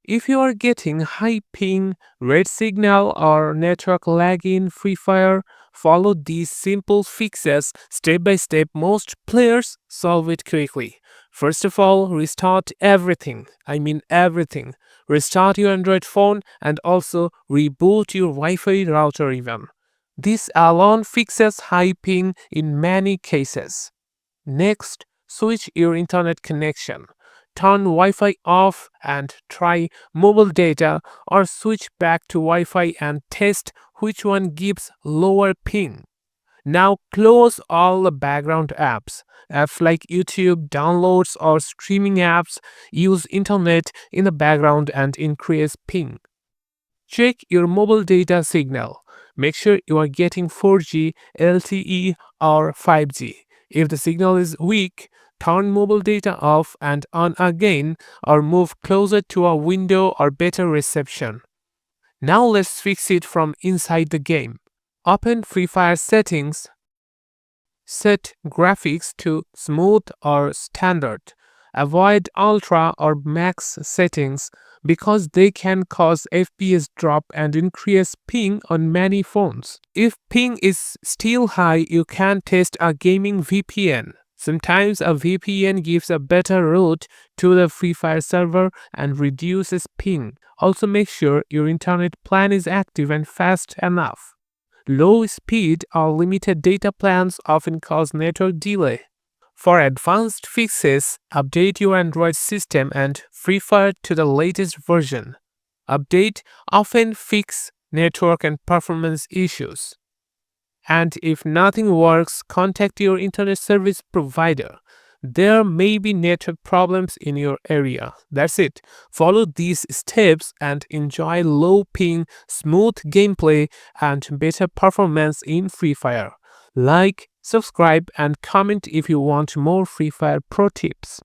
If you are getting high ping, red signal, or network lag in Free Fire, follow these simple fixes step by step. Most players solve it quickly. First of all, restart everything. I mean everything. Restart your Android phone and also reboot your Wi-Fi router even. This alone fixes high ping in many cases. Next, switch your internet connection. Turn Wi Fi off and try mobile data, or switch back to Wi Fi and test which one gives lower ping. Now close all the background apps. Apps like YouTube, downloads, or streaming apps use internet in the background and increase ping. Check your mobile data signal. Make sure you are getting 4G, LTE, or 5G. If the signal is weak, turn mobile data off and on again, or move closer to a window or better reception. Now let's fix it from inside the game. Open Free Fire settings. Set graphics to smooth or standard. Avoid ultra or max settings because they can cause FPS drop and increase ping on many phones. If ping is still high, you can test a gaming VPN. Sometimes a VPN gives a better route to the Free Fire server and reduces ping. Also make sure your internet plan is active and fast enough. Low speed or limited data plans often cause network delay. For advanced fixes, update your Android system and Free Fire to the latest version. Update often fix network and performance issues. And if nothing works, contact your internet service provider. There may be network problems in your area. That's it. Follow these steps and enjoy low ping, smooth gameplay, and better performance in Free Fire. Like, subscribe, and comment if you want more Free Fire pro tips.